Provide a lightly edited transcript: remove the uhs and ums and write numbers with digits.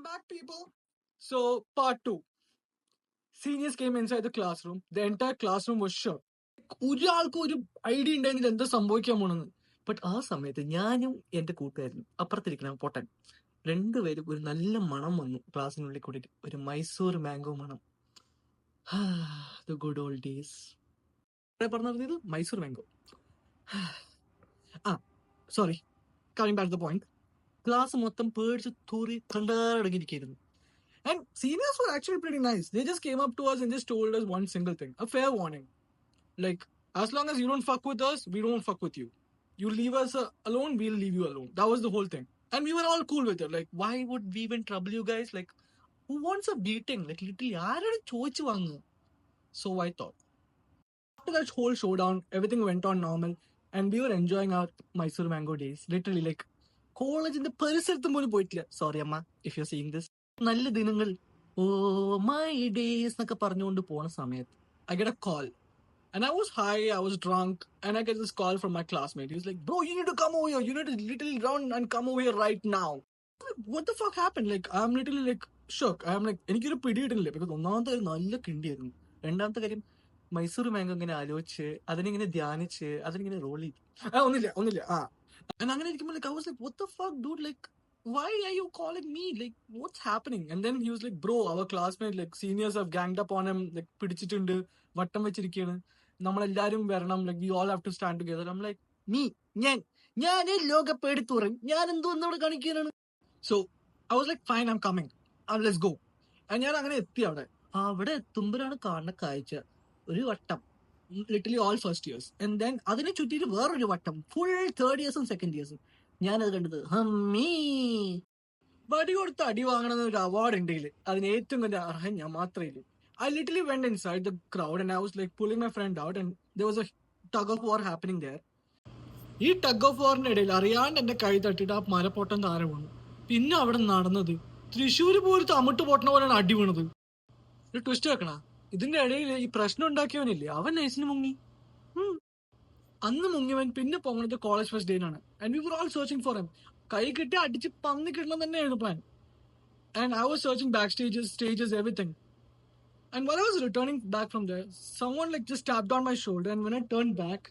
back, people. So, part two. Seniors came inside the classroom. The entire classroom was shook. ഒരാൾക്കും ഒരു idea ഉണ്ടായിരുന്നില്ല എന്താ സംഭവിക്കാൻ പോണെന്ന്. ബട്ട് ആ സമയത്ത് ഞാനും എന്റെ കൂട്ടുകാരനും അപ്പുറത്തിരിക്കണം പൊട്ടൻ രണ്ടുപേരും ഒരു നല്ല മണം വന്നു ക്ലാസ്സിനുള്ളിൽ കൂടിയിട്ട്. ഒരു മൈസൂർ മാംഗോ മണം. The good old days. പറഞ്ഞത് Mysore mango. Sorry, coming back the point. Class മൊത്തം പേടിച്ച് തൂറി കണ്ടടങ്ങിയിരിക്കുന്നു. And seniors were actually pretty nice. They just came up to us and just told us one single thing, a fair warning. Like, as long as you don't fuck with us, we don't fuck with you. You leave us alone, we'll leave you alone. That was the whole thing. And we were all cool with it. Like, why would we even trouble you guys? Like, who wants a beating? Like, literally, so I thought. After that whole showdown, everything went on normal. And we were enjoying our Mysore mango days. Literally, like, college in the പരിസരത്തും പോലും പോയിട്ടില്ല. Sorry, Amma, if you're seeing this. നല്ല ദിനങ്ങൾ, oh my days എന്നൊക്കെ പറഞ്ഞുകൊണ്ട് പോണ സമയത്ത് I get a call. And I was high, I was drunk, and I get this call from my classmate. He was like, bro, you need to come over here. You need to literally run and come over here right now. What the fuck happened? Like, I'm literally like shook. I'm like, എനിക്കൊരു പിടിയിട്ടില്ല. Because ഒന്നാമത്തെ കാര്യം നല്ല കിണ്ടിയായിരുന്നു. രണ്ടാമത്തെ കാര്യം Mysore mango ഇങ്ങനെ ആലോചിച്ച് അതിനിങ്ങനെ ധ്യാനിച്ച് അതിനിങ്ങനെ റോൾ ചെയ്തു. ഒന്നില്ല. And അങ്ങനെ ഇരിക്കുമ്പോൾ like, I was like, what the fuck, dude? Like, why are you calling me? Like, what's happening? And then he was like, bro, our classmate, like, seniors have ganged up on him, like, പിടിച്ചിട്ടുണ്ട്, വട്ടം വെച്ചിരിക്കുകയാണ്, നമ്മളെല്ലാരും വരണം, like, we all have to stand together. I'm like, ഞാനേ ലോകപ്പെടുത്തുറം, ഞാൻ എന്തോ എന്നോട് കാണിക്കാനാണ്. So, I was like, fine, I'm coming. Let's go. And ഞാൻ അങ്ങനെ എത്തി അവിടെ എത്തുമ്പോഴാണ് കാണുന്ന കാഴ്ച ഒരു വട്ടം, literally all first years. And then അതിനെ ചുറ്റിയിട്ട് വേറൊരു വട്ടം, ഫുൾ തേർഡ് ഇയേഴ്സും സെക്കൻഡ് ഇയേഴ്സും. ഞാനത് കണ്ടത് വടി കൊടുത്ത് അടി വാങ്ങണമെന്ന് ഒരു അവാർഡ് ഉണ്ടെങ്കിൽ അതിന് ഏറ്റവും വലിയ അർഹൻ ഞാൻ മാത്രമേ. I literally went inside the crowd and I was like pulling my friend out and there was a tug of war happening there. ഈ ടഗ് ഓഫ് വാറിന്റെ ഇടയിൽ അറിയാണ്ട് എന്റെ കൈ തട്ടിട്ട് ആ മരപ്പൊട്ടം താഴെ വീണു. പിന്നെ അവിടെ നടന്നത് തൃശ്ശൂര് പോലത്തെ അമിട്ട് പൊട്ടണ പോലെയാണ് അടി വീണത്. ഒരു ട്വിസ്റ്റ് വെക്കണ, ഇതിന്റെ ഇടയിൽ ഈ പ്രശ്നം ഉണ്ടാക്കിയവനില്ലേ, അവൻ നൈസിന് മുങ്ങി. അന്ന് മുങ്ങിയവൻ പിന്നെ പോകുന്നത് കോളേജ് ഫസ്റ്റ് ഡേയിലാണ്. And we were all searching for him. കൈ കിട്ടി അടിച്ച് പന്നി കിട്ടണം തന്നെയായിരുന്നു plan. And I was searching back stages, everything. And while I was returning back from there, someone like just tapped on my shoulder, and when I turned back,